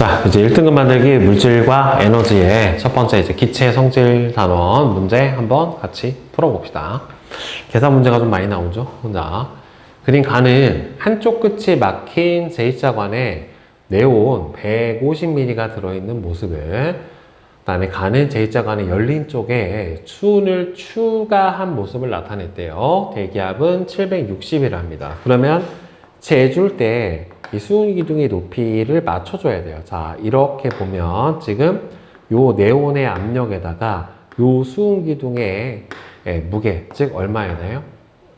자, 이제 1등급 만들기 물질과 에너지의 첫 번째 이제 기체 성질 단원 문제 한번 같이 풀어봅시다. 계산 문제가 좀 많이 나오죠. 자, 그림 가는 한쪽 끝이 막힌 제2차관에 네온 150ml가 들어있는 모습을, 그 다음에 가는 제2차관의 열린 쪽에 추운을 추가한 모습을 나타냈대요. 대기압은 760이라 합니다. 그러면 재줄 때 이 수은 기둥의 높이를 맞춰줘야 돼요. 자, 이렇게 보면 지금 요 네온의 압력에다가 요 수은 기둥의 무게, 즉 얼마이나요?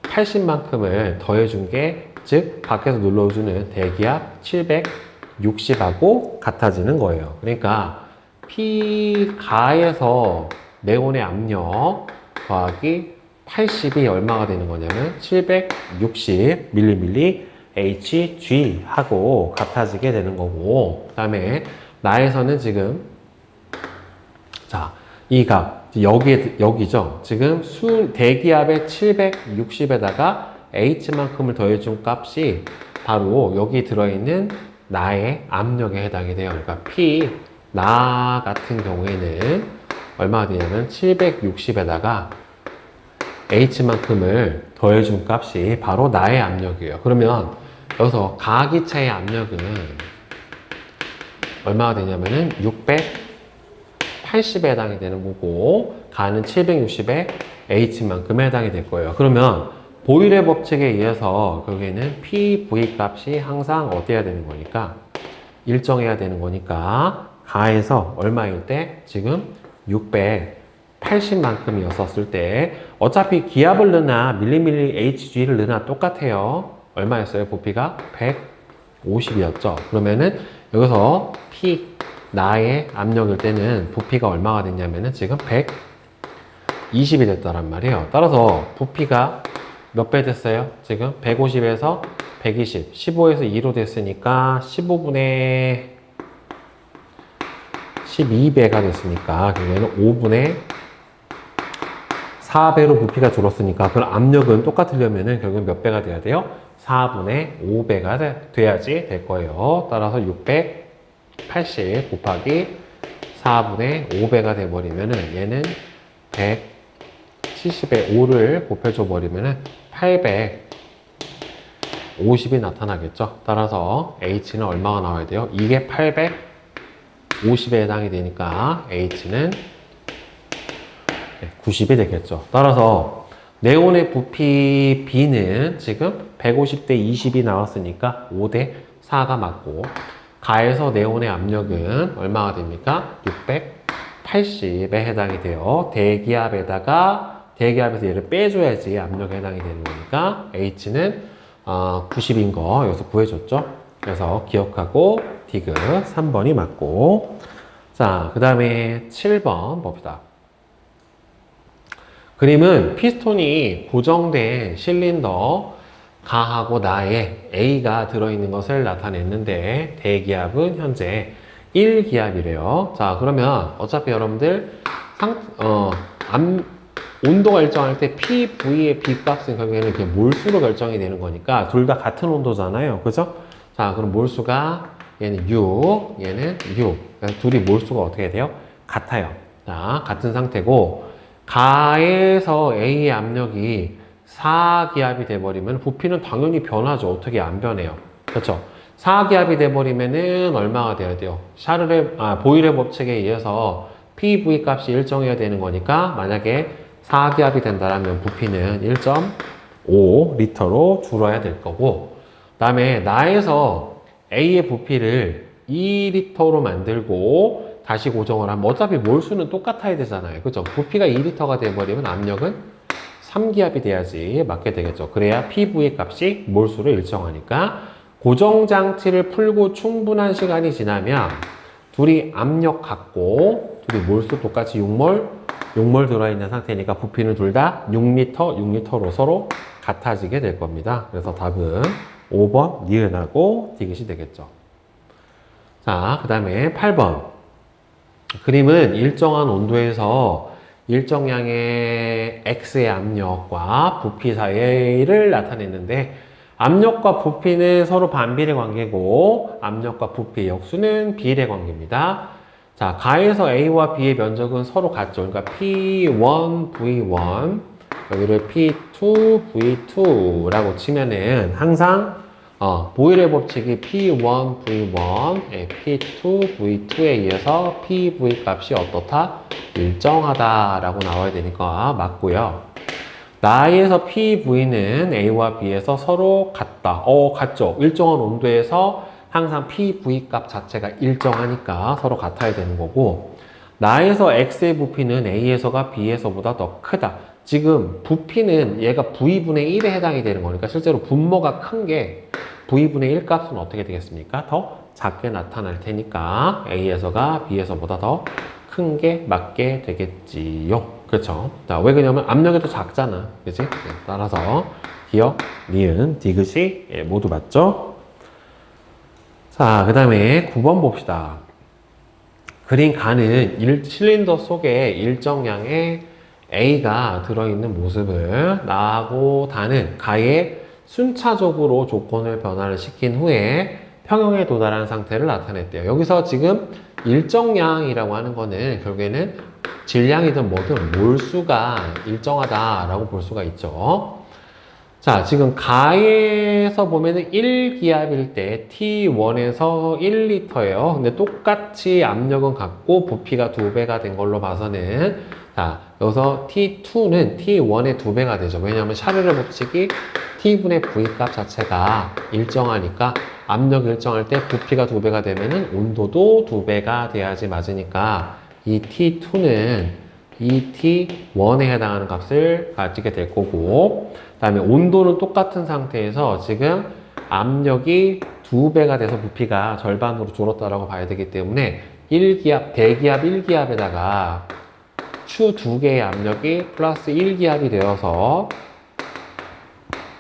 80만큼을 더해준 게, 즉 밖에서 눌러주는 대기압 760하고 같아지는 거예요. 그러니까 P가에서 네온의 압력 더하기 80이 얼마가 되는 거냐면 760 mmHg 하고 같아지게 되는 거고, 그 다음에 나에서는 지금 자, 이 값 여기죠. 지금 대기압의 760에다가 H만큼을 더해준 값이 바로 여기 들어있는 나의 압력에 해당이 돼요. 그러니까 P 나 같은 경우에는 얼마가 되냐면 760에다가 H만큼을 더해준 값이 바로 나의 압력이에요. 그러면 여기서 가기체의 압력은 얼마가 되냐면은 680에 해당이 되는 거고, 가는 760에 H만큼에 해당이 될 거예요. 그러면 보일의 법칙에 의해서 결국에는 PV 값이 항상 어때야 되는 거니까 일정해야 되는 거니까 가에서 얼마일 때 지금 680만큼이었을 때 어차피 기압을 넣으나 밀리밀리 HG를 넣으나 똑같아요. 얼마였어요? 부피가 150이었죠. 그러면은 여기서 P 나의 압력일 때는 부피가 얼마가 됐냐면은 지금 120이 됐다란 말이에요. 따라서 부피가 몇 배 됐어요? 지금 150에서 120, 15에서 2로 됐으니까 15분의 12배가 됐으니까 그러면 5분의 4배로 부피가 줄었으니까 그럼 압력은 똑같으려면은 결국 몇 배가 돼야 돼요? 4분의 5배가 돼야지 될 거예요. 따라서 680 곱하기 4분의 5배가 돼버리면은 얘는 170에 5를 곱해줘 버리면은 850이 나타나겠죠. 따라서 H는 얼마가 나와야 돼요? 이게 850에 해당이 되니까 H는 90이 되겠죠. 따라서 네온의 부피 B는 지금 150대 20이 나왔으니까 5대 4가 맞고, 가에서 네온의 압력은 얼마가 됩니까? 680에 해당이 돼요. 대기압에서 얘를 빼줘야지 압력에 해당이 되는 거니까 H는 90인 거 여기서 구해줬죠. 그래서 기억하고 디귿 3번이 맞고, 자, 그 다음에 7번 봅시다. 그림은 피스톤이 고정된 실린더 가하고 나에 A가 들어있는 것을 나타냈는데 대기압은 현재 1기압이래요. 자, 그러면 어차피 여러분들 온도가 일정할 때 PV의 B값은 결국에는 이렇게 몰수로 결정이 되는 거니까 둘 다 같은 온도잖아요. 그죠? 자, 그럼 몰수가 얘는 6, 얘는 6. 그래서 둘이 몰수가 어떻게 돼요? 같아요. 자, 같은 상태고, 가에서 A의 압력이 4기압이 돼버리면 부피는 당연히 변하죠. 어떻게 안 변해요? 그렇죠? 4기압이 돼버리면은 얼마가 돼야 돼요? 보일의 법칙에 의해서 PV 값이 일정해야 되는 거니까 만약에 4기압이 된다면 부피는 1.5 리터로 줄어야 될 거고, 그 다음에 나에서 A의 부피를 2리터로 만들고 다시 고정을 하면 어차피 몰수는 똑같아야 되잖아요. 그죠? 부피가 2리터가 돼버리면 압력은 3기압이 돼야지 맞게 되겠죠. 그래야 PV 값이 몰수로 일정하니까 고정장치를 풀고 충분한 시간이 지나면 둘이 압력 같고 둘이 몰수 똑같이 6몰 들어있는 상태니까 부피는 둘 다 6리터로 서로 같아지게 될 겁니다. 그래서 답은 5번 니은하고 디귿이 되겠죠. 자, 그 다음에 8번. 그림은 일정한 온도에서 일정량의 X의 압력과 부피 사이를 나타냈는데 압력과 부피는 서로 반비례 관계고 압력과 부피의 역수는 비례 관계입니다. 자, 가에서 A와 B의 면적은 서로 같죠. 그러니까 P1, V1 여기를 P2, V2라고 치면은 항상 보일의 법칙이 P1, V1, P2, V2에 의해서 PV 값이 어떻다? 일정하다라고 나와야 되니까 맞고요. 나에서 PV는 A와 B에서 서로 같다. 같죠. 일정한 온도에서 항상 PV 값 자체가 일정하니까 서로 같아야 되는 거고, 나에서 X의 부피는 A에서가 B에서보다 더 크다. 지금 부피는 얘가 V분의 1에 해당이 되는 거니까 실제로 분모가 큰 게 V분의 1 값은 어떻게 되겠습니까? 더 작게 나타날 테니까 A에서가 B에서보다 더 큰 게 맞게 되겠지요. 그렇죠? 자, 왜 그러냐면 압력이 더 작잖아. 그치? 따라서 기억, 니은, 디귿이 모두 맞죠? 자, 그 다음에 9번 봅시다. 그린 가는 실린더 속에 일정량의 A가 들어있는 모습을 나하고 다는 가에 순차적으로 조건을 변화를 시킨 후에 평형에 도달한 상태를 나타냈대요. 여기서 지금 일정량이라고 하는 거는 결국에는 질량이든 뭐든 몰수가 일정하다라고 볼 수가 있죠. 자, 지금 가에서 보면은 1기압일 때 T1에서 1리터예요. 근데 똑같이 압력은 같고 부피가 2배가 된 걸로 봐서는 자, 여기서 T2는 T1의 2배가 되죠. 왜냐하면 샤르르 법칙이 T분의 V 값 자체가 일정하니까 압력이 일정할 때 부피가 2배가 되면은 온도도 2배가 돼야지 맞으니까 이 T2는 이 T1에 해당하는 값을 가지게 될 거고, 그 다음에 온도는 똑같은 상태에서 지금 압력이 2배가 돼서 부피가 절반으로 줄었다라고 봐야 되기 때문에 1기압, 대기압 1기압에다가 추 2개의 압력이 플러스 1기압이 되어서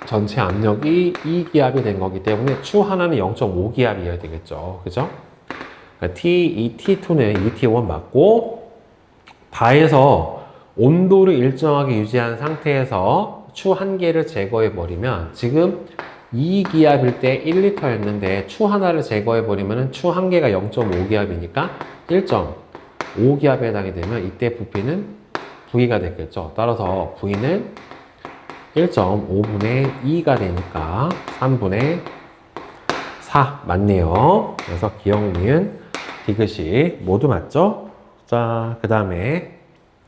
전체 압력이 2기압이 된 거기 때문에 추 하나는 0.5기압이어야 되겠죠. 그죠? 그러니까 이 T2는 이 T1 맞고, 바에서 온도를 일정하게 유지한 상태에서 추 1개를 제거해버리면 지금 2기압일 때 1리터였는데 추 하나를 제거해버리면 추 1개가 0.5기압이니까 1.5기압에 해당이 되면 이때 부피는 V가 됐겠죠. 따라서 V는 1.5분의 2가 되니까 3분의 4 맞네요. 그래서 기억, 니은, 디귿이 모두 맞죠? 자, 그 다음에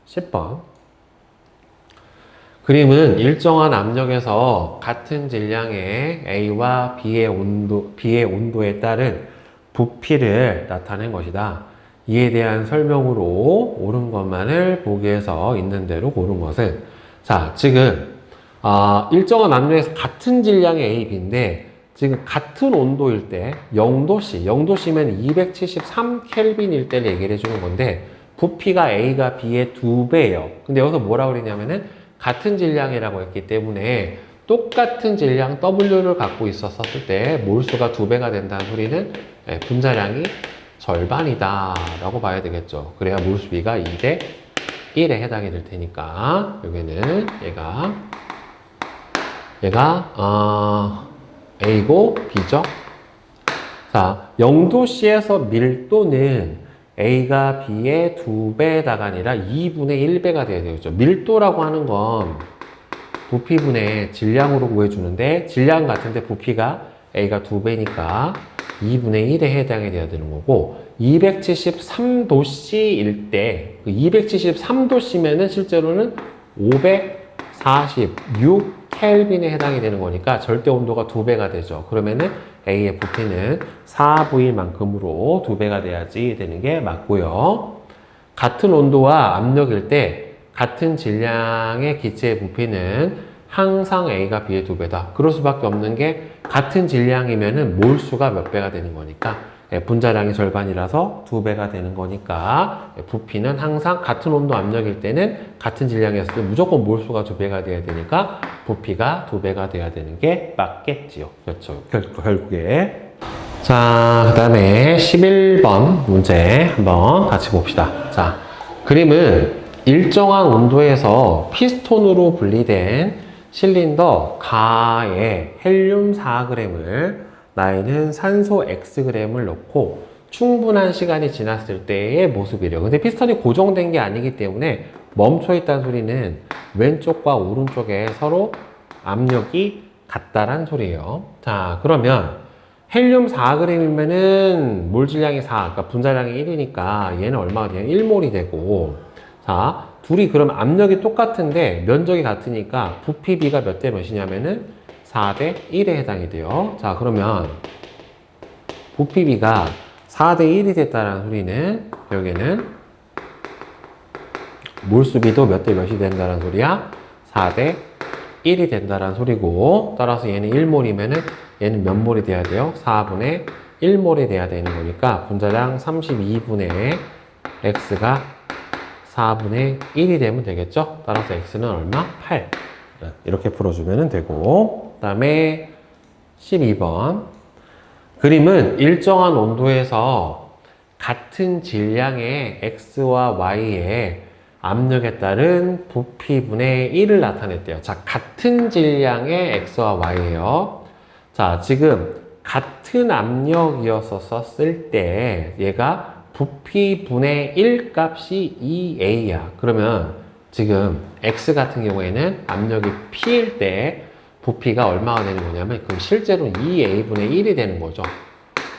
10번. 그림은 일정한 압력에서 같은 질량의 A와 B의 온도에 따른 부피를 나타낸 것이다. 이에 대한 설명으로 옳은 것만을 보기에서 있는 대로 고른 것은, 자, 지금 일정한 압력에서 같은 질량의 A, B인데 지금 같은 온도일 때 0도씨, 0도씨면 273켈빈일 때를 얘기를 해주는 건데 부피가 A가 B의 2배예요. 근데 여기서 뭐라고 그랬냐면은 같은 질량이라고 했기 때문에 똑같은 질량 W를 갖고 있었을 때 몰수가 2배가 된다는 소리는 분자량이 절반이다 라고 봐야 되겠죠. 그래야 몰수비가 2대 1에 해당이 될 테니까 여기는 얘가 A고 B죠. 자, 0도씨에서 밀도는 A가 B의 2배다가 아니라 2분의 1배가 돼야 되겠죠. 밀도라고 하는 건 부피분의 질량으로 구해주는데 질량 같은데 부피가 A가 2배니까 2분의 1에 해당이 돼야 되는 거고, 273도씨일 때, 273도씨면은 실제로는 546켈빈에 해당이 되는 거니까 절대 온도가 2배가 되죠. 그러면은 A의 부피는 4V만큼으로 2배가 돼야지 되는 게 맞고요. 같은 온도와 압력일 때 같은 질량의 기체의 부피는 항상 A가 B의 2배다. 그럴 수밖에 없는 게 같은 질량이면은 몰수가 몇 배가 되는 거니까 분자량이 절반이라서 2배가 되는 거니까 부피는 항상 같은 온도 압력일 때는 같은 질량이었을 때 무조건 몰수가 2배가 돼야 되니까 부피가 2배가 돼야 되는 게 맞겠지요. 그렇죠. 결국에. 자, 그 다음에 11번 문제 한번 같이 봅시다. 자, 그림은 일정한 온도에서 피스톤으로 분리된 실린더 가에 헬륨 4g을 나에는 산소 Xg을 넣고 충분한 시간이 지났을 때의 모습이래요. 근데 피스톤이 고정된 게 아니기 때문에 멈춰 있다는 소리는 왼쪽과 오른쪽에 서로 압력이 같다란 소리예요. 자, 그러면 헬륨 4g이면은 몰 질량이 4, 그러니까 분자량이 1이니까 얘는 얼마가 되냐? 1몰이 되고, 자, 둘이 그럼 압력이 똑같은데 면적이 같으니까 부피 비가 몇 대 몇이냐면은 4대 1에 해당이 돼요. 자, 그러면 부피 비가 4대 1이 됐다는 소리는 여기는 몰수비도 몇 대 몇이 된다는 소리야? 4대 1이 된다는 소리고, 따라서 얘는 1몰이면은 얘는 몇 몰이 돼야 돼요? 4분의 1몰이 돼야 되는 거니까 분자량 32분의 x가 4분의 1이 되면 되겠죠? 따라서 x는 얼마? 8. 이렇게 풀어주면 되고, 그 다음에 12번. 그림은 일정한 온도에서 같은 질량의 x와 y의 압력에 따른 부피분의 1을 나타냈대요. 자, 같은 질량의 x와 y예요. 자, 지금 같은 압력이었었을 때 얘가 부피분의 1 값이 2a야. 그러면 지금 x 같은 경우에는 압력이 p일 때 부피가 얼마가 되는 거냐면 그럼 실제로 2a분의 1이 되는 거죠.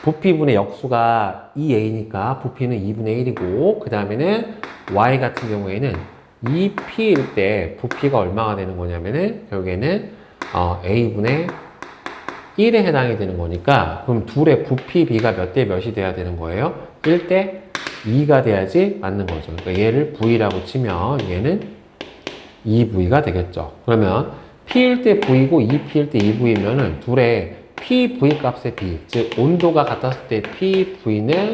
부피분의 역수가 2a니까 부피는 2분의 1이고, 그 다음에는 y 같은 경우에는 2p일 때 부피가 얼마가 되는 거냐면은 결국에는 a분의 1에 해당이 되는 거니까, 그럼 둘의 부피 비가 몇 대 몇이 돼야 되는 거예요? 1대 2가 돼야지 맞는 거죠. 그러니까 얘를 v라고 치면 얘는 2v가 되겠죠. 그러면 p일 때 v고 2p일 때 2v면은 둘의 pv 값의 비, 즉 온도가 같았을 때 pv는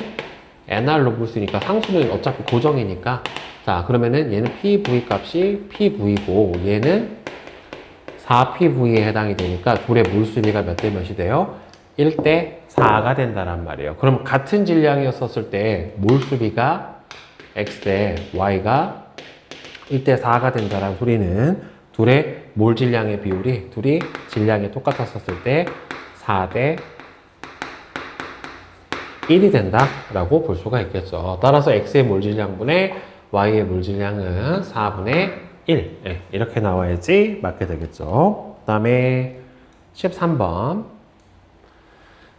nr로 볼 수 있으니까 상수는 어차피 고정이니까, 자, 그러면은 얘는 pv 값이 pv고 얘는 4pv에 해당이 되니까 둘의 몰수비가 몇 대 몇이 돼요? 1대 4가 된다란 말이에요. 그럼 같은 질량이었을 때 몰수비가 x대 y가 1대 4가 된다란 소리는 둘의 몰 질량의 비율이 둘이 질량이 똑같았을 때 4대 1이 된다라고 볼 수가 있겠죠. 따라서 x의 몰 질량분의 y의 몰 질량은 4분의 1. 네, 이렇게 나와야지 맞게 되겠죠. 그 다음에 13번.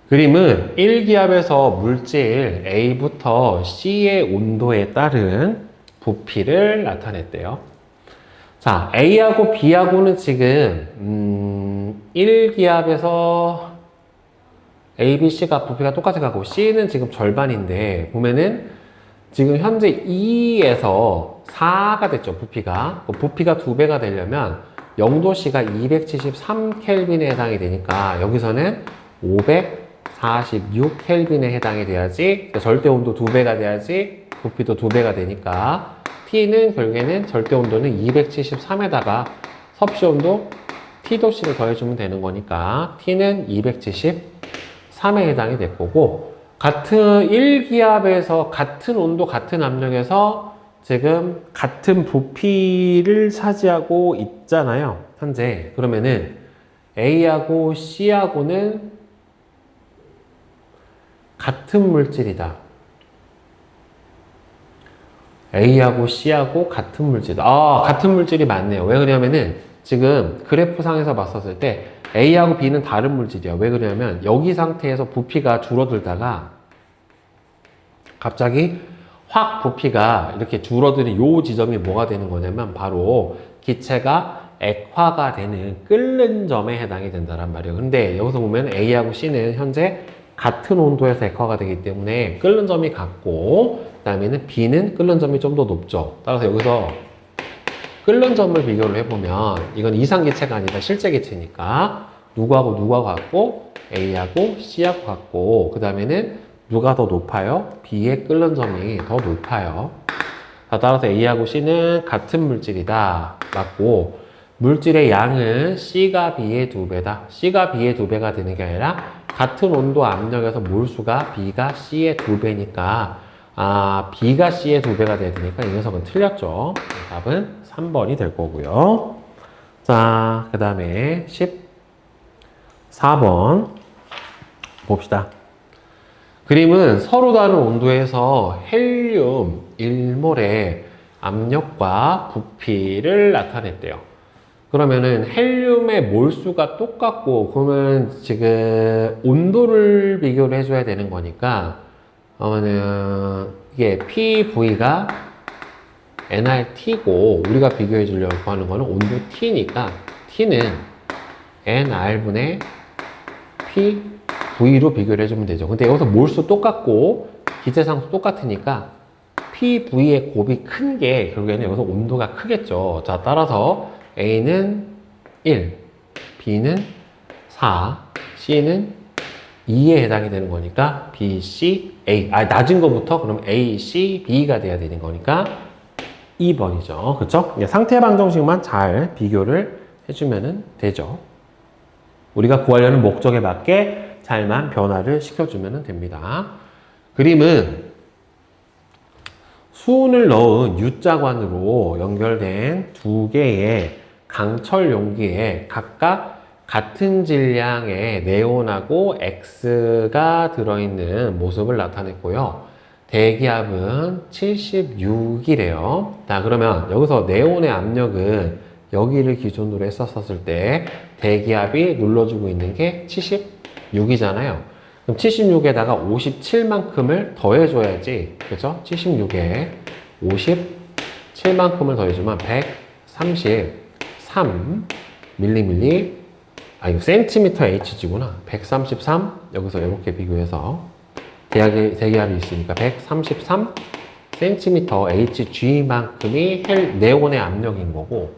그림은 1기압에서 물질 A부터 C의 온도에 따른 부피를 나타냈대요. 자, A하고 B하고는 지금 1기압에서 A, B, C가 부피가 똑같이 가고 C는 지금 절반인데 보면은 지금 현재 2에서 4가 됐죠, 부피가. 부피가 2배가 되려면 0도씨가 273켈빈에 해당이 되니까 여기서는 546켈빈에 해당이 돼야지, 절대 온도 2배가 돼야지 부피도 2배가 되니까 T는 결국에는 절대 온도는 273에다가 섭씨 온도 T도씨를 더해주면 되는 거니까 T는 273에 해당이 될 거고, 같은 1기압에서 같은 온도, 같은 압력에서 지금 같은 부피를 차지하고 있잖아요, 현재. 그러면은 A하고 C하고는 같은 물질이다. A하고 C하고 같은 물질이다. 같은 물질이 맞네요. 왜 그러냐면은 지금 그래프상에서 봤었을 때 A하고 B는 다른 물질이에요. 왜 그러냐면 여기 상태에서 부피가 줄어들다가 갑자기 확 부피가 이렇게 줄어드는 요 지점이 뭐가 되는 거냐면 바로 기체가 액화가 되는 끓는 점에 해당이 된다란 말이에요. 근데 여기서 보면 A하고 C는 현재 같은 온도에서 액화가 되기 때문에 끓는 점이 같고, 그 다음에는 B는 끓는 점이 좀 더 높죠. 따라서 여기서 끓는 점을 비교를 해보면 이건 이상기체가 아니라 실제 기체니까 누구하고 같고 A하고 C하고 같고, 그 다음에는 누가 더 높아요? B의 끓는 점이 더 높아요. 따라서 A하고 C는 같은 물질이다. 맞고, 물질의 양은 C가 B의 2배다. C가 B의 2배가 되는 게 아니라 같은 온도 압력에서 몰수가 B가 C의 2배니까 B가 C의 2배가 돼야 되니까 이 녀석은 틀렸죠. 답은 3번이 될 거고요. 자, 그 다음에 14번 봅시다. 그림은 서로 다른 온도에서 헬륨 1몰의 압력과 부피를 나타냈대요. 그러면은 헬륨의 몰수가 똑같고, 그러면 지금 온도를 비교를 해줘야 되는 거니까, 이게 PV가 nRT고, 우리가 비교해 주려고 하는 거는 온도 T니까, T는 nR분의 PV로 비교를 해주면 되죠. 근데 여기서 몰수 똑같고, 기체상수 똑같으니까, PV의 곱이 큰 게, 결국에는 여기서 온도가 크겠죠. 자, 따라서 A는 1, B는 4, C는 2에 해당이 되는 거니까 B, C, A. 낮은 거부터 그럼 A, C, B가 돼야 되는 거니까 2번이죠. 그쵸? 상태 방정식만 잘 비교를 해주면 되죠. 우리가 구하려는 목적에 맞게 잘만 변화를 시켜주면 됩니다. 그림은 수은을 넣은 U자관으로 연결된 두 개의 강철 용기에 각각 같은 질량의 네온하고 X가 들어있는 모습을 나타냈고요. 대기압은 76이래요. 자, 그러면 여기서 네온의 압력은 여기를 기준으로 했었을 때 대기압이 눌러주고 있는 게 76이잖아요. 그럼 76에다가 57만큼을 더해줘야지. 그죠? 76에 57만큼을 더해주면 133 밀리밀리, 이거 센티미터 Hg구나. 133, 여기서 이렇게 비교해서 대기압이 있으니까 133 센티미터 Hg만큼이 네온의 압력인 거고,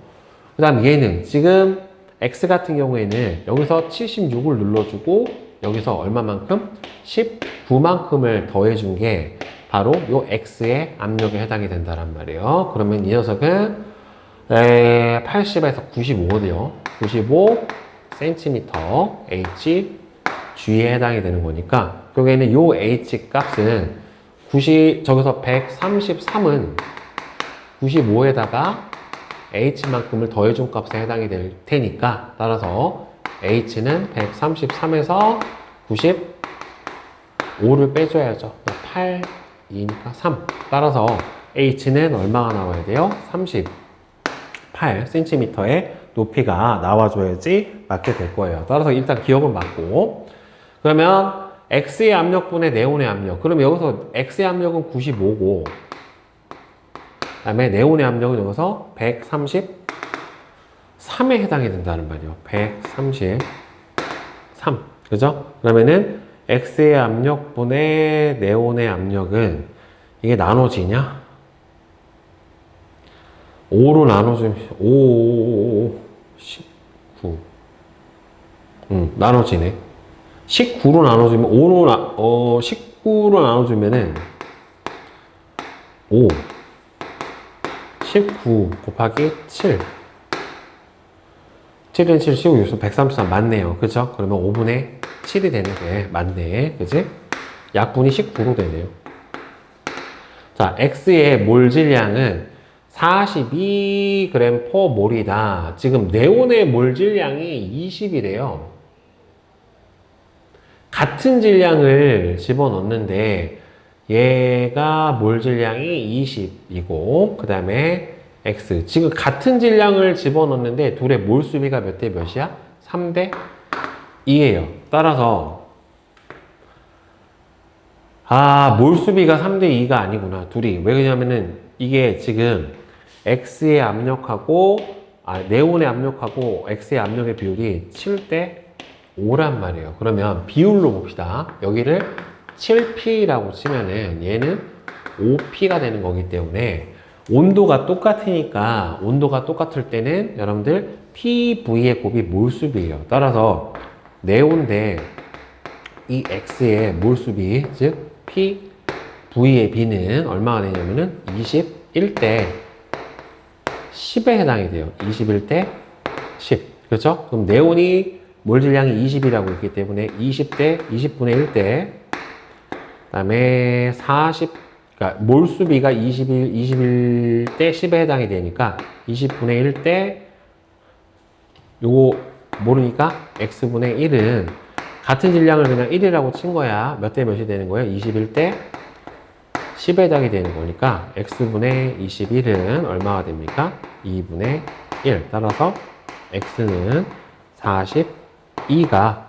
그 다음 얘는 지금 X 같은 경우에는 여기서 76을 눌러주고 여기서 얼마만큼? 19만큼을 더해준 게 바로 요 X의 압력에 해당이 된다란 말이에요. 그러면 이 녀석은 80에서 95요. 95 센티미터 Hg에 해당이 되는 거니까 결국에는 요 H 값은 저기서 133은 95에다가 H만큼을 더해준 값에 해당이 될 테니까 따라서 H는 133에서 95를 빼줘야죠. 8, 2니까 3. 따라서 H는 얼마가 나와야 돼요? 38cm의 높이가 나와줘야지 맞게 될 거예요. 따라서 일단 기억은 맞고, 그러면 X의 압력분의 네온의 압력. 그럼 여기서 X의 압력은 95고, 그 다음에 네온의 압력은 여기서 133에 해당이 된다는 말이에요. 133. 그죠? 그러면은 X의 압력분의 네온의 압력은 이게 나눠지냐? 5로 나눠주면 19. 나눠지네. 19로 나눠주면 19로 나눠주면은 5 19 곱하기 7 7은 7, 15, 6, 133 맞네요. 그죠? 그러면 5분의 7이 되는 게 맞네. 그지? 약분이 19로 되네요. 자, X의 몰 질량은 42g per 몰이다. 지금 네온의 몰 질량이 20이래요. 같은 질량을 집어넣는데 얘가 몰 질량이 20이고 그 다음에 X 지금 같은 질량을 집어넣는데 둘의 몰수비가 몇 대 몇이야? 3대 2예요. 따라서 몰수비가 3대 2가 아니구나. 둘이. 왜 그러냐면은 이게 지금 X의 압력하고 네온의 압력하고 X의 압력의 비율이 7대 5란 말이에요. 그러면 비율로 봅시다. 여기를 7P라고 치면은 얘는 5P가 되는 거기 때문에 온도가 똑같으니까 온도가 똑같을 때는 여러분들 PV의 곱이 몰수비예요. 따라서 네온 대 이 X의 몰수비, 즉 PV의 B는 얼마가 되냐면은 21대 10에 해당이 돼요. 21대 10. 그렇죠? 그럼 네온이 몰 질량이 20이라고 있기 때문에 20분의 1대 그 다음에 40, 그러니까 몰수비가 21대 10에 해당이 되니까 20분의 1대 요거 모르니까 x분의 1은 같은 질량을 그냥 1이라고 친 거야. 몇 대 몇이 되는 거예요? 21대 10에 해당이 되는 거니까 x분의 21은 얼마가 됩니까? 2분의 1. 따라서 x는 42가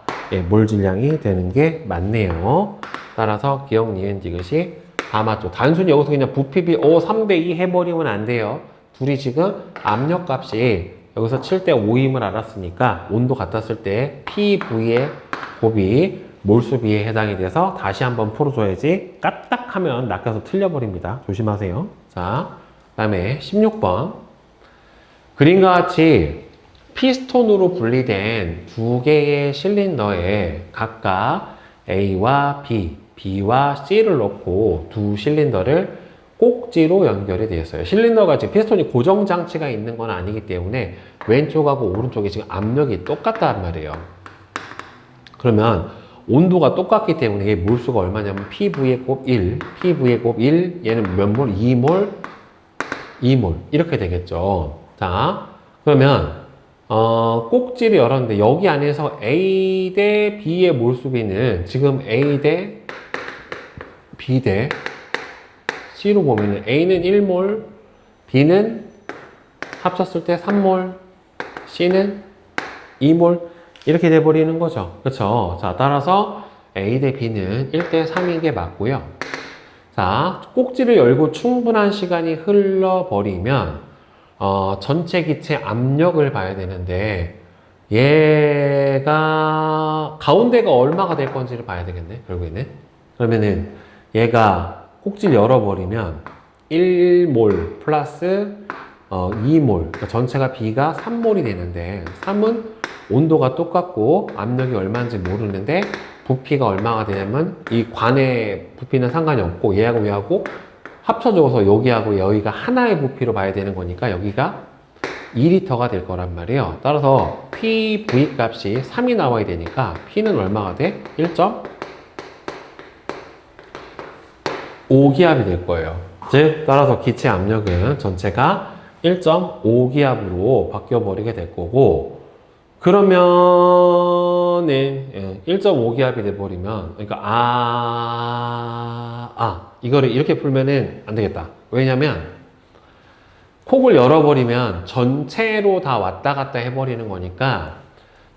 몰 질량이 되는 게 맞네요. 따라서 기억, 니은, 디귿이 다 맞죠. 단순히 여기서 그냥 부피비 3대2 해버리면 안 돼요. 둘이 지금 압력값이 여기서 7대 5임을 알았으니까 온도 같았을 때 PV의 곱이 몰수비에 해당이 돼서 다시 한번 풀어줘야지 까딱하면 낚여서 틀려버립니다. 조심하세요. 자, 그 다음에 16번. 그림과 같이 피스톤으로 분리된 두 개의 실린더에 각각 A와 B, B와 C를 넣고 두 실린더를 꼭지로 연결이 되어 있어요. 실린더가 지금 피스톤이 고정 장치가 있는 건 아니기 때문에 왼쪽하고 오른쪽이 지금 압력이 똑같단 말이에요. 그러면 온도가 똑같기 때문에 이게 몰수가 얼마냐면 PV의 곱 1, PV의 곱 1, 얘는 몇 몰? 2몰, 2몰 이렇게 되겠죠. 자, 그러면 꼭지를 열었는데 여기 안에서 A 대 B의 몰수비는 지금 A 대 B 대 C로 보면은 A는 1몰, B는 합쳤을 때 3몰, C는 2몰 이렇게 돼버리는 거죠. 그렇죠? 자, 따라서 A 대 B는 1대 3인 게 맞고요. 자, 꼭지를 열고 충분한 시간이 흘러버리면 전체 기체 압력을 봐야 되는데 얘가 가운데가 얼마가 될 건지를 봐야 되겠네, 결국에는. 그러면은 얘가 꼭지를 열어버리면 1몰 플러스 2몰, 그러니까 전체가 B가 3몰이 되는데 3은 온도가 똑같고 압력이 얼마인지 모르는데 부피가 얼마가 되냐면 이 관의 부피는 상관이 없고 얘하고 얘하고 합쳐져서 여기하고 여기가 하나의 부피로 봐야 되는 거니까 여기가 2리터가 될 거란 말이에요. 따라서 PV 값이 3이 나와야 되니까 P는 얼마가 돼? 1.5기압이 될 거예요. 즉 따라서 기체 압력은 전체가 1.5기압으로 바뀌어 버리게 될 거고, 그러면 1.5기압이 돼 버리면 그러니까 이거를 이렇게 풀면은 안 되겠다. 왜냐면 콕을 열어버리면 전체로 다 왔다 갔다 해버리는 거니까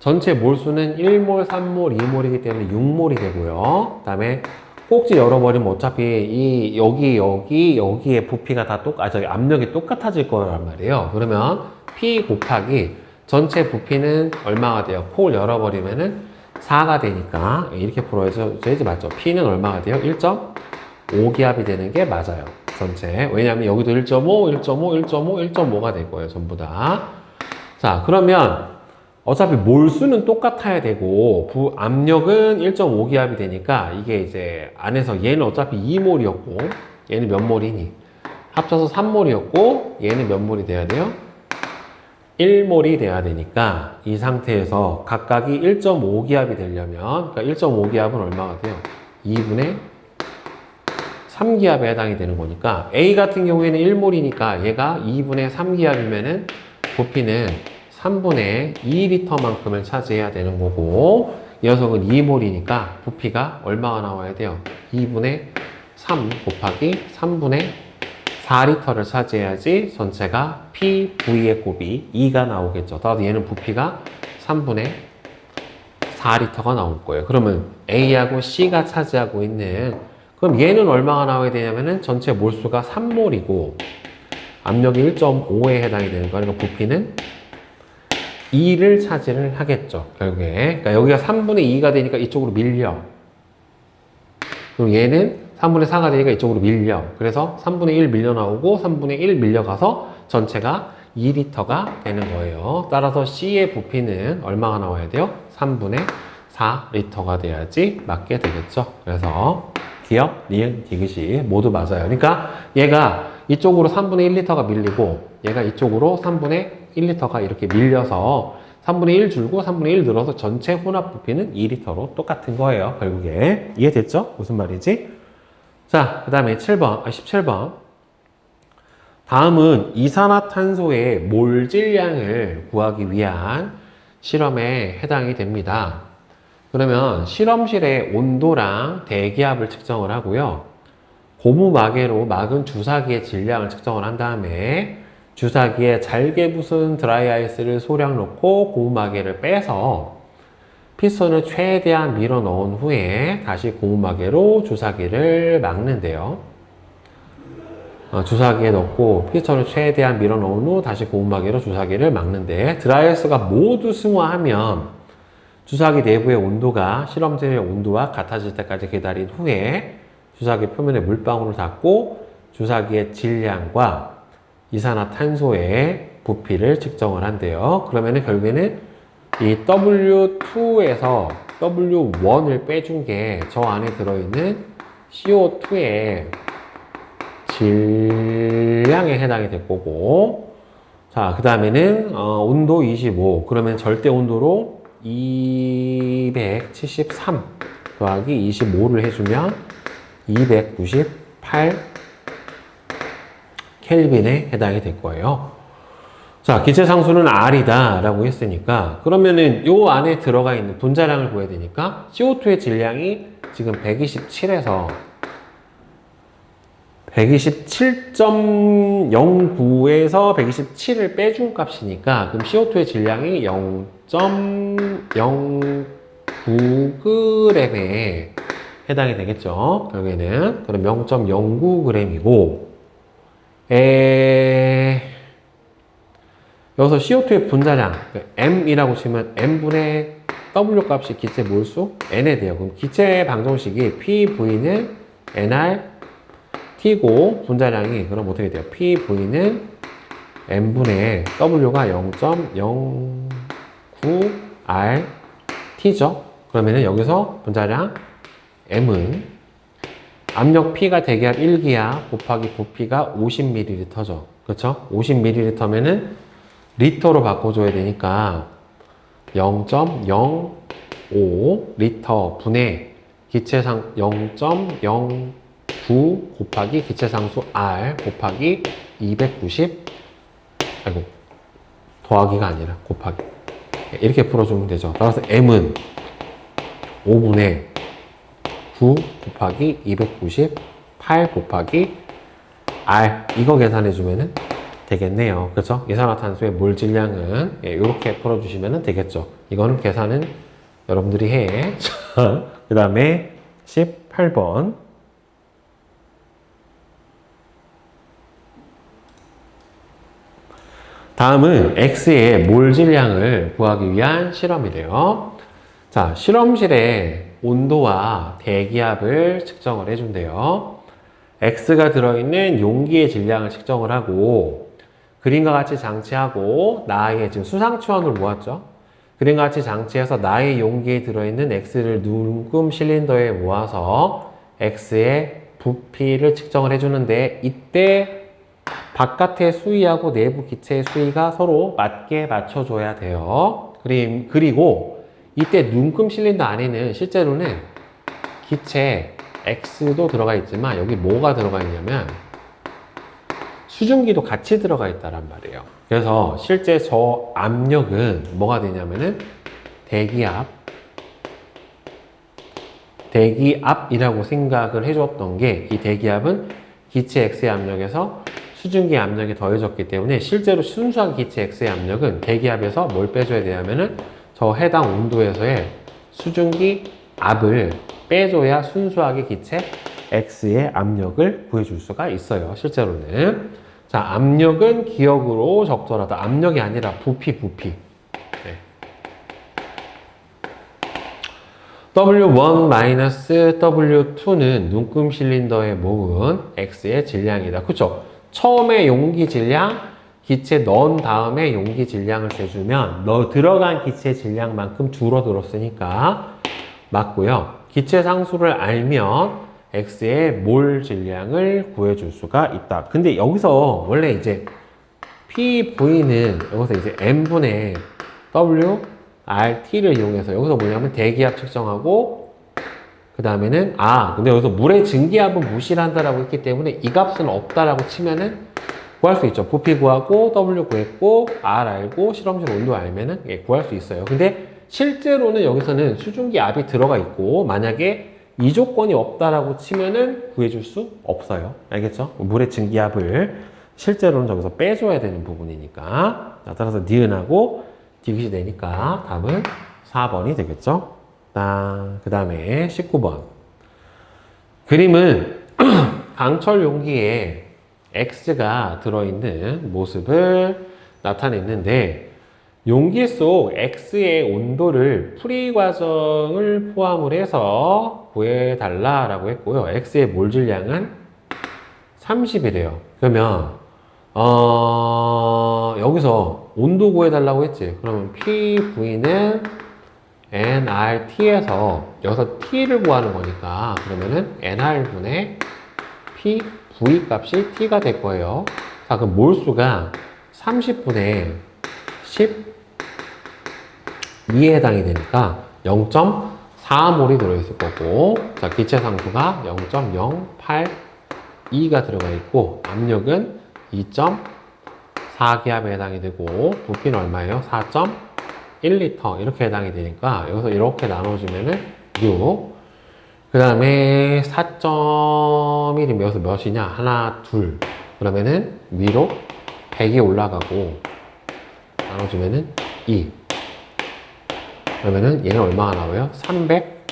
전체 몰수는 1몰, 3몰, 2몰이기 때문에 6몰이 되고요. 그 다음에 꼭지 열어버리면 어차피 여기에 부피가 다 압력이 똑같아질 거란 말이에요. 그러면 P 곱하기 전체 부피는 얼마가 돼요? 콕을 열어버리면은 4가 되니까 이렇게 풀어야지 맞죠? P는 얼마가 돼요? 1.5기압이 되는 게 맞아요. 전체. 왜냐하면 여기도 1.5, 1.5, 1.5, 1.5가 될 거예요. 전부 다. 자, 그러면 어차피 몰수는 똑같아야 되고 압력은 1.5기압이 되니까 이게 이제 안에서 얘는 어차피 2몰이었고 얘는 몇 몰이니? 합쳐서 3몰이었고 얘는 몇 몰이 돼야 돼요? 1몰이 돼야 되니까 이 상태에서 각각이 1.5기압이 되려면 그러니까 1.5기압은 얼마가 돼요? 2분의 3기압에 해당이 되는 거니까 A 같은 경우에는 1몰이니까 얘가 2분의 3기압이면은 부피는 3분의 2리터만큼을 차지해야 되는 거고 이 녀석은 2몰이니까 부피가 얼마가 나와야 돼요? 2분의 3 곱하기 3분의 4리터를 차지해야지 전체가 PV의 곱이 2가 나오겠죠. 따라서 얘는 부피가 3분의 4리터가 나올 거예요. 그러면 A하고 C가 차지하고 있는 그럼 얘는 얼마가 나와야 되냐면은 전체 몰수가 3몰이고 압력이 1.5에 해당이 되는 거예요. 그러니까 부피는 2를 차지를 하겠죠. 결국에. 그러니까 여기가 3분의 2가 되니까 이쪽으로 밀려. 그럼 얘는 3분의 4가 되니까 이쪽으로 밀려. 그래서 3분의 1 밀려 나오고 3분의 1 밀려가서 전체가 2리터가 되는 거예요. 따라서 C의 부피는 얼마가 나와야 돼요? 3분의 4리터가 돼야지 맞게 되겠죠. 그래서 기억, 니은, 디귿이 모두 맞아요. 그러니까 얘가 이쪽으로 3분의 1리터가 밀리고 얘가 이쪽으로 3분의 1리터가 이렇게 밀려서 3분의 1 줄고 3분의 1 늘어서 전체 혼합 부피는 2리터로 똑같은 거예요. 결국에. 이해됐죠? 무슨 말이지? 자, 그 다음에 17번. 다음은 이산화탄소의 몰 질량을 구하기 위한 실험에 해당이 됩니다. 그러면 실험실의 온도랑 대기압을 측정을 하고요. 고무 마개로 막은 주사기의 질량을 측정을 한 다음에 주사기에 잘게 부순 드라이 아이스를 소량 넣고 고무 마개를 빼서 피스톤을 최대한 밀어 넣은 후에 다시 고무 마개로 주사기를 막는데요. 주사기에 넣고 피스톤을 최대한 밀어 넣은 후 다시 고무 마개로 주사기를 막는데 드라이 아이스가 모두 승화하면 주사기 내부의 온도가 실험실의 온도와 같아질 때까지 기다린 후에 주사기 표면에 물방울을 닫고 주사기의 질량과 이산화탄소의 부피를 측정을 한대요. 그러면은 결국에는 이 W2에서 W1을 빼준 게 저 안에 들어있는 CO2의 질량에 해당이 될 거고, 자, 그 다음에는 온도 25. 그러면 절대 온도로 273 더하기 25를 해주면 298 켈빈에 해당이 될 거예요. 자, 기체 상수는 R이다 라고 했으니까 그러면은 요 안에 들어가 있는 분자량을 구해야 되니까 CO2의 질량이 지금 127에서 127.09에서 127을 빼준 값이니까 그럼 CO2의 질량이 0.09g에 해당이 되겠죠. 결국에는 그럼 0.09g이고 여기서 CO2의 분자량 M이라고 치면 M분의 W 값이 기체 몰수 N에 돼요. 그럼 기체 방정식이 PV는 NR T고 분자량이 그럼 어떻게 돼요? PV는 M분의 W가 0.09R T죠. 그러면은 여기서 분자량 M은 압력 P가 대기압 1기압 곱하기 부피가 50ml죠. 그렇죠? 50ml면은 리터로 바꿔줘야 되니까 0.05 리터 분의 기체상 0.09 곱하기 기체상수 R 곱하기 290 더하기가 아니라 곱하기 이렇게 풀어주면 되죠. 따라서 M은 5분의 9 곱하기 298 곱하기 R 이거 계산해주면 되겠네요. 그렇죠? 이산화탄소의 몰 질량은 이렇게 풀어주시면 되겠죠. 이거는 계산은 여러분들이 해. 그 다음에 18번 다음은 X의 몰 질량을 구하기 위한 실험이래요. 자, 실험실의 온도와 대기압을 측정을 해준대요. X가 들어있는 용기의 질량을 측정을 하고 그림과 같이 장치하고 나의 지금 수상치원을 모았죠. 그림과 같이 장치해서 나의 용기에 들어있는 X를 눈금 실린더에 모아서 X의 부피를 측정을 해주는데 이때 바깥의 수위하고 내부 기체의 수위가 서로 맞게 맞춰줘야 돼요. 그리고 이때 눈금 실린더 안에는 실제로는 기체 X도 들어가 있지만 여기 뭐가 들어가 있냐면 수증기도 같이 들어가 있다란 말이에요. 그래서 실제 저 압력은 뭐가 되냐면은 대기압이라고 생각을 해줬던 게 이 대기압은 기체 X의 압력에서 수증기 압력이 더해졌기 때문에 실제로 순수한 기체 X의 압력은 대기압에서 뭘 빼줘야 되냐면은 저 해당 온도에서의 수증기 압을 빼줘야 순수하게 기체 X의 압력을 구해줄 수가 있어요. 실제로는. 자, 압력은 기억으로 적더라도 압력이 아니라 부피. 네. W1-W2는 눈금 실린더에 모은 X의 질량이다. 그쵸? 처음에 용기 질량, 기체 넣은 다음에 용기 질량을 재주면 들어간 기체 질량만큼 줄어들었으니까 맞고요. 기체 상수를 알면 X의 몰 질량을 구해줄 수가 있다. 근데 여기서 원래 이제 PV는 여기서 이제 M분의 WRT를 이용해서 여기서 뭐냐면 대기압 측정하고 그 다음에는 근데 여기서 물의 증기압은 무시를 한다라고 했기 때문에 이 값은 없다라고 치면은 구할 수 있죠. 부피 구하고 W 구했고 R 알고 실험실 온도 알면은 예, 구할 수 있어요. 근데 실제로는 여기서는 수증기 압이 들어가 있고 만약에 이 조건이 없다라고 치면은 구해줄 수 없어요. 알겠죠? 물의 증기압을 실제로는 저기서 빼줘야 되는 부분이니까. 따라서 니은하고 디귿이 되니까 답은 4번이 되겠죠? 그 다음에 19번. 그림은 강철 용기에 X가 들어있는 모습을 나타냈는데 용기 속 X의 온도를 풀이 과정을 포함을 해서 구해달라라고 했고요. X의 몰질량은 30이래요. 그러면 여기서 온도 구해달라고 했지. 그러면 PV는 nRT에서 여기서 T를 구하는 거니까 그러면은 nR분의 PV 값이 T가 될 거예요. 자, 그럼 몰수가 30분의 12에 해당이 되니까 0.4몰이 들어있을 거고, 자, 기체 상수가 0.082가 들어가 있고, 압력은 2.4기압에 해당이 되고, 부피는 얼마예요? 4.1리터. 이렇게 해당이 되니까, 여기서 이렇게 나눠주면은 6. 그 다음에 4.1이면 여기서 몇이냐? 하나, 둘. 그러면은 위로 100이 올라가고, 나눠주면은 2. 그러면은 얘는 얼마가 나와요? 300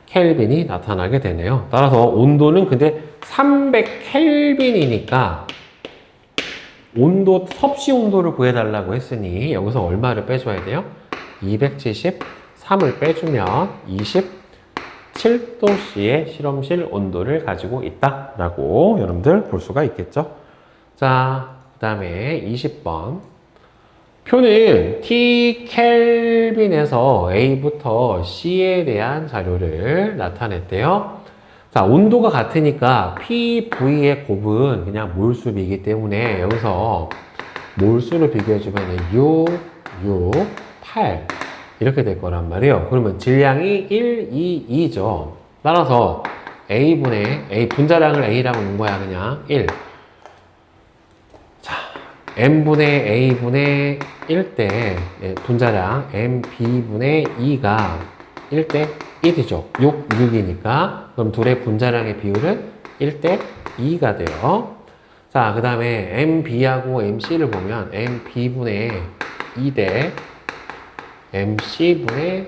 켈빈이 나타나게 되네요. 따라서 온도는 근데 300 켈빈이니까 온도, 섭씨 온도를 구해달라고 했으니 여기서 얼마를 빼줘야 돼요? 273을 빼주면 27도씨의 실험실 온도를 가지고 있다라고 여러분들 볼 수가 있겠죠? 자, 그 다음에 20번. 표는 T 켈빈에서 A부터 C에 대한 자료를 나타냈대요. 자, 온도가 같으니까 PV의 곱은 그냥 몰수비이기 때문에 여기서 몰수를 비교해주면 6, 8 이렇게 될 거란 말이에요. 그러면 질량이 1, 2, 2죠. 따라서 A분의 A 분자량을 A라고 는 거야. 그냥 1. m분의 a분의 1대 분자량 mb분의 2가 1대 1이죠. 6, 6이니까 그럼 둘의 분자량의 비율은 1대 2가 돼요. 자, 그 다음에 mb하고 mc를 보면 mb분의 2대 mc분의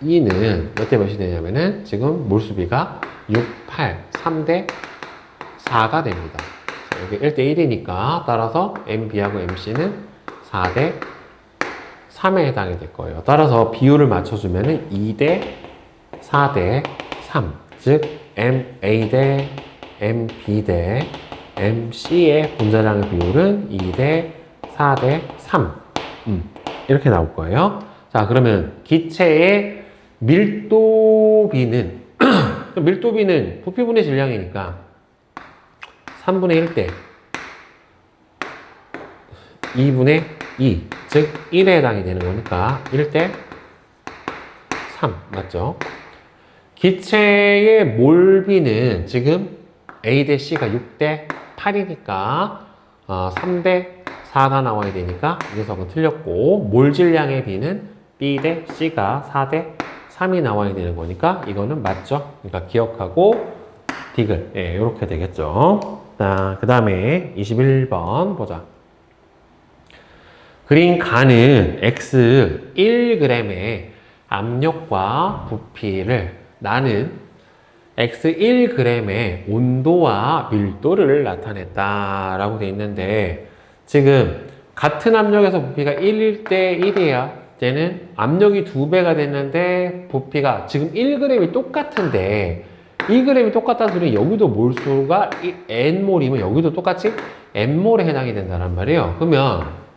2는 몇 대 몇이 되냐면은 지금 몰수비가 6, 8, 3대 4가 됩니다. 여기 1대 1이니까 따라서 MB하고 MC는 4대 3에 해당이 될 거예요. 따라서 비율을 맞춰주면 2대 4대 3. 즉, MA 대 MB 대 MC의 분자량의 비율은 2대 4대 3. 이렇게 나올 거예요. 자, 그러면 기체의 밀도비는, 밀도비는 부피분의 질량이니까 3분의 1대 2분의 2, 즉 1에 해당이 되는 거니까 1대 3, 맞죠? 기체의 몰비는 지금 A 대 C가 6대 8이니까 3대 4가 나와야 되니까 이 녀석은 틀렸고, 몰질량의 B는 B 대 C가 4대 3이 나와야 되는 거니까 이거는 맞죠? 그러니까 기억하고 디귿, 예, 이렇게 되겠죠. 자, 그 다음에 21번 보자. 그린 간은 X 1g의 압력과 부피를 나는 X 1g의 온도와 밀도를 나타냈다라고 되어 있는데, 지금 같은 압력에서 부피가 1일 때 1이야. 얘는 압력이 2배가 됐는데 부피가 지금 1g이 똑같은데 1g이 똑같다는 소리, 여기도 몰수가 n몰이면 여기도 똑같이 n몰에 해당이 된다는 말이에요. 그러면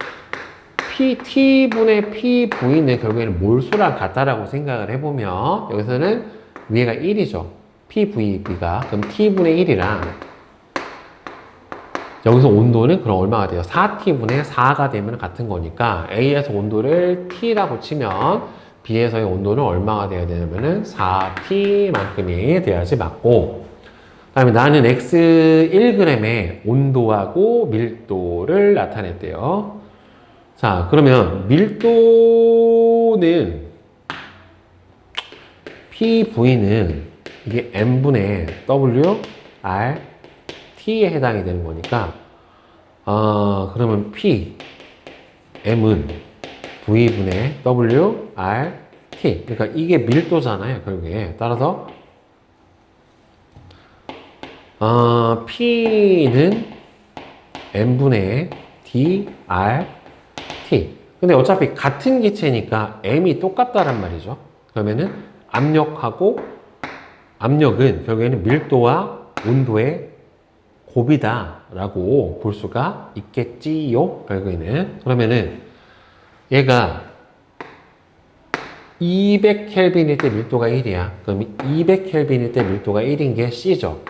T분의 PV는 결국에는 몰수랑 같다라고 생각을 해보면 여기서는 위에가 1이죠. PVB가. 그럼 T분의 1이랑 여기서 온도는 그럼 얼마가 돼요? 4T분의 4가 되면 같은 거니까 A에서 온도를 T라고 치면 B에서의 온도는 얼마가 돼야 되냐면은 4T만큼이 돼야지 맞고, 다음에 나는 x 1g의 온도하고 밀도를 나타냈대요. 자, 그러면 밀도는 PV는 이게 M분의 W, R, T에 해당이 되는 거니까 그러면 P, M은 V분의 W, R, T. 그러니까 이게 밀도잖아요, 결국에. 따라서 P는 M분의 D, R, T. 근데 어차피 같은 기체니까 M이 똑같다란 말이죠. 그러면은 압력은 결국에는 밀도와 온도의 곱이다라고 볼 수가 있겠지요. 결국에는. 그러면은 얘가 200켈빈일 때 밀도가 1이야. 그럼 200켈빈일 때 밀도가 1인 게 C죠.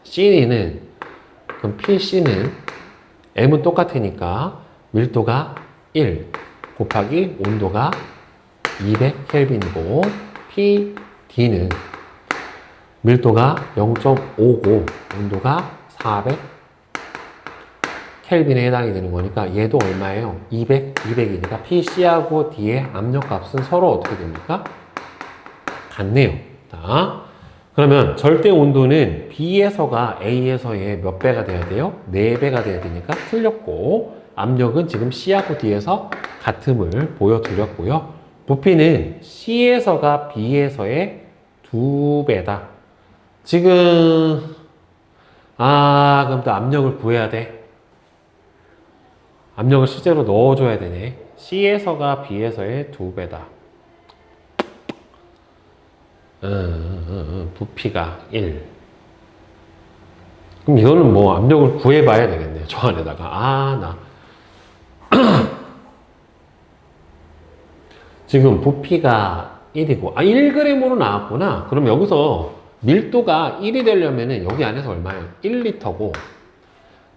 그럼 PC는 M은 똑같으니까 밀도가 1 곱하기 온도가 200켈빈이고 PD는 밀도가 0.59 온도가 400켈빈에 해당이 되는 거니까 얘도 얼마예요? 200이니까 PC하고 D의 압력값은 서로 어떻게 됩니까? 같네요. 자, 그러면 절대 온도는 B에서가 A에서의 몇 배가 돼야 돼요? 4배가 돼야 되니까 틀렸고, 압력은 지금 C하고 D에서 같음을 보여드렸고요. 부피는 C에서가 B에서의 2배다. 지금 그럼 또 압력을 구해야 돼. 압력을 실제로 넣어줘야 되네. C에서가 B에서의 2배다. 부피가 1. 그럼 이거는 뭐 압력을 구해봐야 되겠네. 저 안에다가. 지금 부피가 1이고, 1g으로 나왔구나. 그럼 여기서 밀도가 1이 되려면은 여기 안에서 얼마예요? 1리터고,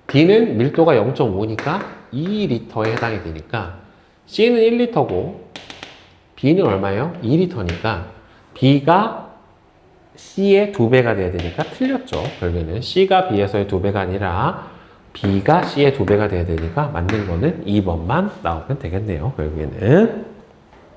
D는 밀도가 0.5니까 2리터에 해당이 되니까, C는 1리터고, B는 얼마예요? 2리터니까, B가 C의 2배가 돼야 되니까 틀렸죠. 결국에는 C가 B에서의 2배가 아니라 B가 C의 2배가 돼야 되니까 맞는 거는 2번만 나오면 되겠네요. 결국에는.